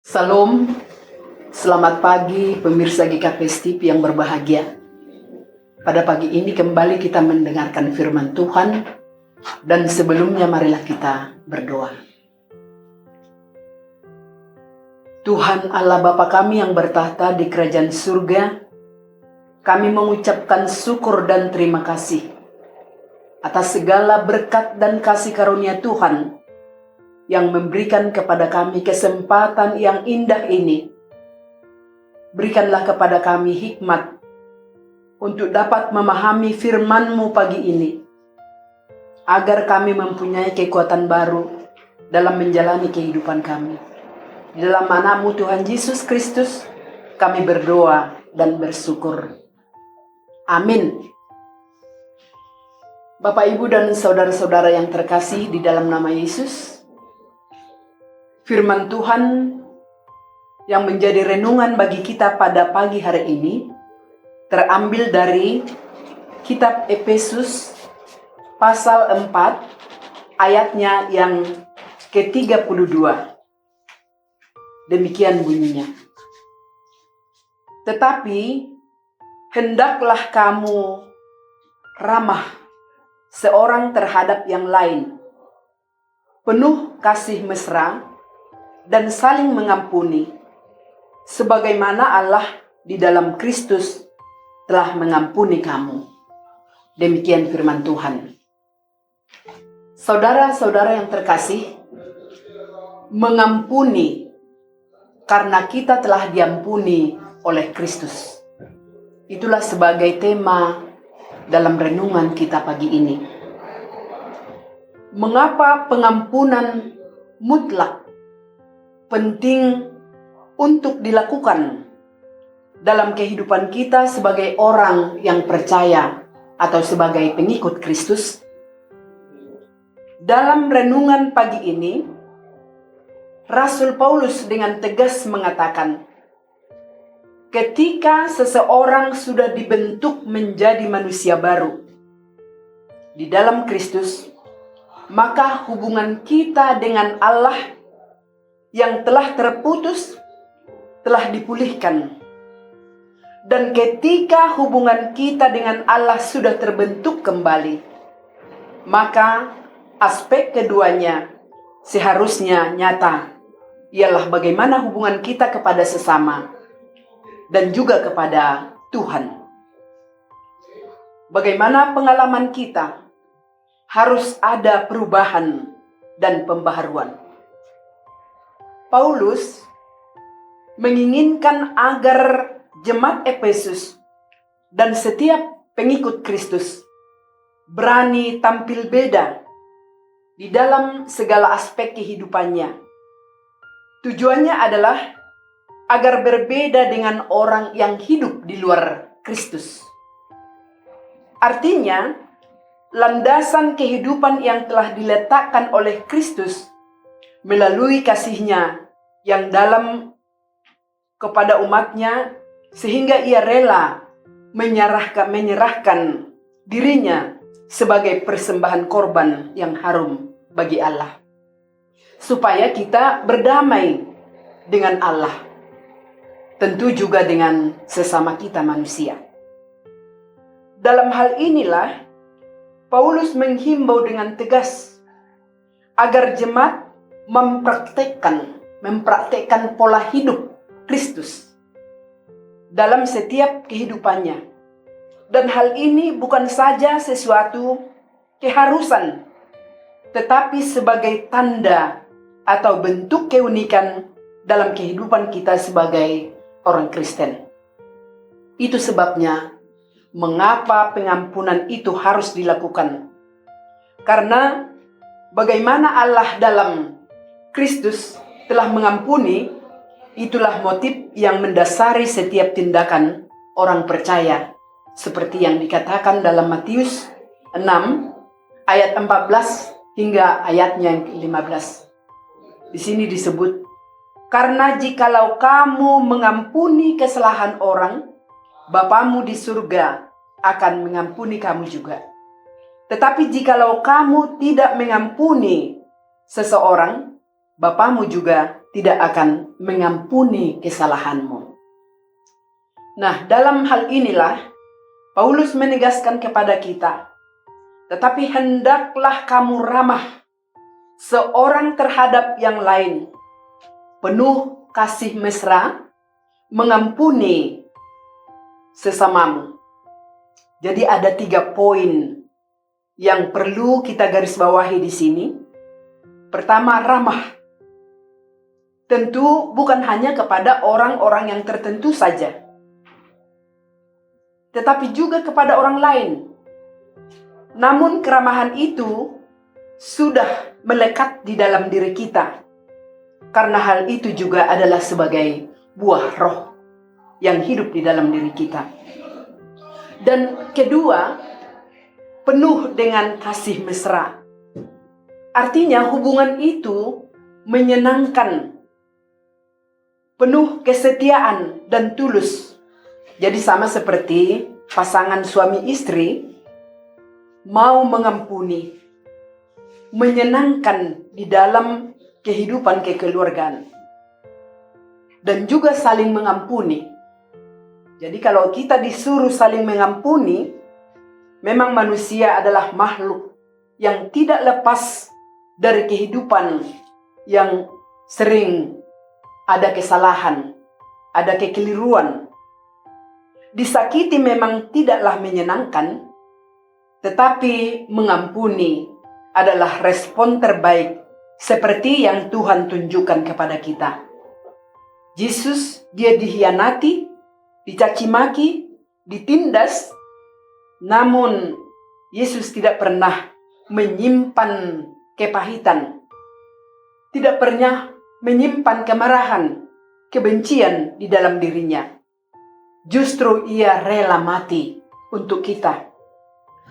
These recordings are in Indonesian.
Salam, selamat pagi pemirsa GKPS TV yang berbahagia. Pada pagi ini kembali kita mendengarkan firman Tuhan, dan sebelumnya marilah kita berdoa. Tuhan Allah Bapa kami yang bertahta di kerajaan surga, kami mengucapkan syukur dan terima kasih atas segala berkat dan kasih karunia Tuhan yang memberikan kepada kami kesempatan yang indah ini. Berikanlah kepada kami hikmat untuk dapat memahami firman-Mu pagi ini, agar kami mempunyai kekuatan baru dalam menjalani kehidupan kami. Di dalam nama-Mu Tuhan Yesus Kristus, kami berdoa dan bersyukur. Amin. Bapak, Ibu, dan saudara-saudara yang terkasih di dalam nama Yesus, firman Tuhan yang menjadi renungan bagi kita pada pagi hari ini terambil dari kitab Efesus pasal 4 ayatnya yang ke-32. Demikian bunyinya. Tetapi hendaklah kamu ramah seorang terhadap yang lain, penuh kasih mesra dan saling mengampuni, sebagaimana Allah di dalam Kristus telah mengampuni kamu. Demikian firman Tuhan. Saudara-saudara yang terkasih, mengampuni karena kita telah diampuni oleh Kristus. Itulah sebagai tema dalam renungan kita pagi ini. Mengapa pengampunan mutlak penting untuk dilakukan dalam kehidupan kita sebagai orang yang percaya atau sebagai pengikut Kristus? Dalam renungan pagi ini, Rasul Paulus dengan tegas mengatakan, ketika seseorang sudah dibentuk menjadi manusia baru di dalam Kristus, maka hubungan kita dengan Allah yang telah terputus telah dipulihkan. Dan ketika hubungan kita dengan Allah sudah terbentuk kembali, maka aspek keduanya seharusnya nyata, ialah bagaimana hubungan kita kepada sesama dan juga kepada Tuhan. Bagaimana pengalaman kita harus ada perubahan dan pembaharuan. Paulus menginginkan agar jemaat Efesus dan setiap pengikut Kristus berani tampil beda di dalam segala aspek kehidupannya. Tujuannya adalah agar berbeda dengan orang yang hidup di luar Kristus. Artinya, landasan kehidupan yang telah diletakkan oleh Kristus melalui kasih-Nya yang dalam kepada umat-Nya, sehingga Ia rela menyerahkan dirinya sebagai persembahan korban yang harum bagi Allah, supaya kita berdamai dengan Allah, tentu juga dengan sesama kita manusia. Dalam hal inilah Paulus menghimbau dengan tegas agar jemaat mempraktekkan pola hidup Kristus dalam setiap kehidupannya. Dan hal ini bukan saja sesuatu keharusan, tetapi sebagai tanda atau bentuk keunikan dalam kehidupan kita sebagai orang Kristen. Itu sebabnya mengapa pengampunan itu harus dilakukan. Karena bagaimana Allah dalam Kristus telah mengampuni, itulah motif yang mendasari setiap tindakan orang percaya, seperti yang dikatakan dalam Matius 6 ayat 14 hingga ayatnya yang ke-15. Di sini disebut, karena jikalau kamu mengampuni kesalahan orang, Bapamu di surga akan mengampuni kamu juga. Tetapi jikalau kamu tidak mengampuni seseorang, Bapamu juga tidak akan mengampuni kesalahanmu. Nah, dalam hal inilah Paulus menegaskan kepada kita, tetapi hendaklah kamu ramah seorang terhadap yang lain, penuh kasih mesra, mengampuni sesamamu. Jadi ada 3 poin yang perlu kita garis bawahi di sini. Pertama, ramah. Tentu bukan hanya kepada orang-orang yang tertentu saja, tetapi juga kepada orang lain. Namun keramahan itu sudah melekat di dalam diri kita, karena hal itu juga adalah sebagai buah roh yang hidup di dalam diri kita. Dan kedua, penuh dengan kasih mesra. Artinya hubungan itu menyenangkan, penuh kesetiaan dan tulus. Jadi sama seperti pasangan suami istri mau mengampuni, menyenangkan di dalam kehidupan kekeluargaan, dan juga saling mengampuni. Jadi kalau kita disuruh saling mengampuni, memang manusia adalah makhluk yang tidak lepas dari kehidupan yang sering ada kesalahan, ada kekeliruan. Disakiti memang tidaklah menyenangkan, tetapi mengampuni adalah respon terbaik seperti yang Tuhan tunjukkan kepada kita. Yesus, dia dihianati, dicaci maki, ditindas, namun Yesus tidak pernah menyimpan kepahitan, tidak pernah menyimpan kemarahan, kebencian di dalam dirinya. Justru ia rela mati untuk kita,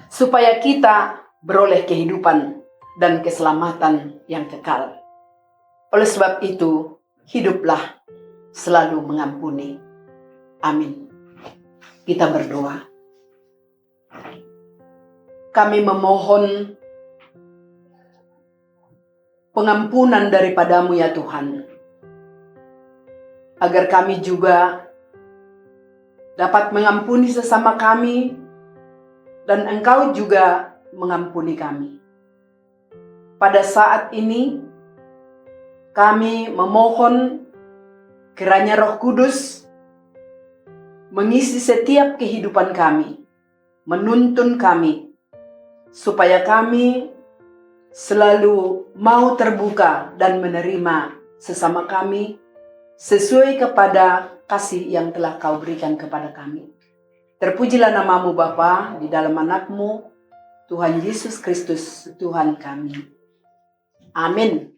supaya kita beroleh kehidupan dan keselamatan yang kekal. Oleh sebab itu, hiduplah selalu mengampuni. Amin. Kita berdoa. Kami memohon pengampunan daripada-Mu ya Tuhan, agar kami juga dapat mengampuni sesama kami, dan Engkau juga mengampuni kami. Pada saat ini, kami memohon kiranya Roh Kudus mengisi setiap kehidupan kami, menuntun kami, supaya kami selalu mau terbuka dan menerima sesama kami sesuai kepada kasih yang telah Kau berikan kepada kami. Terpujilah nama-Mu Bapa di dalam anak-Mu, Tuhan Yesus Kristus, Tuhan kami. Amin.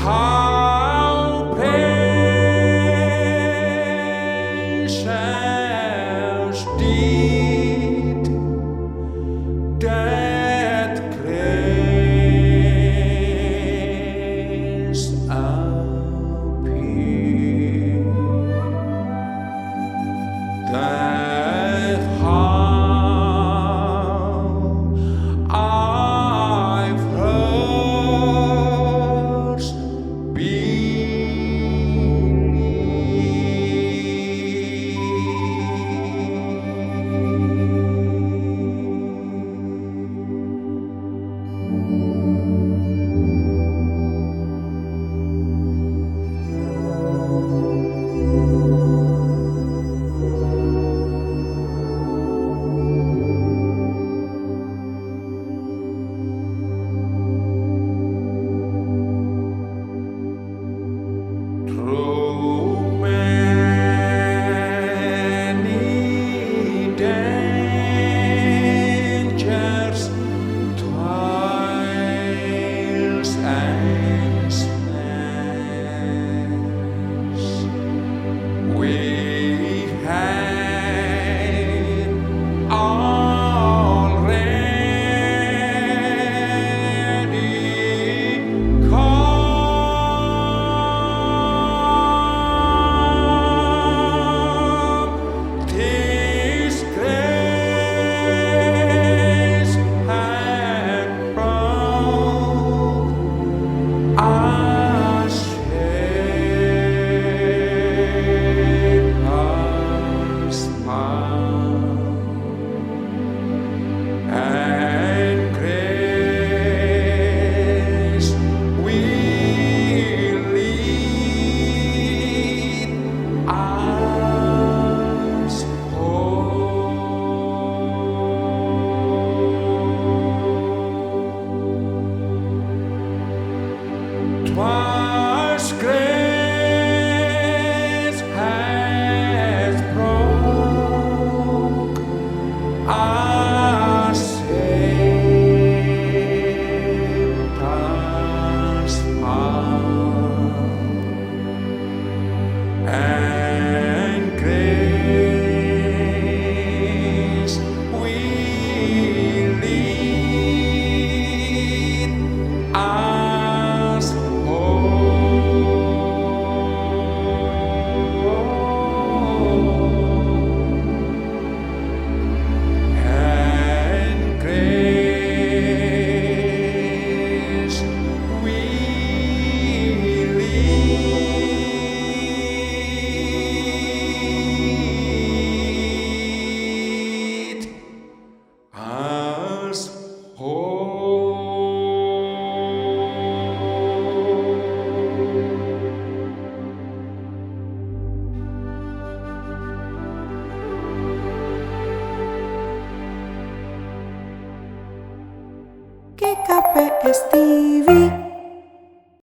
How precious did that grace appear, that how I've first through many dangers, toils, and snares, we had already come. This grace had brought us shepherds found, and grace will lead us home. 'Twas grace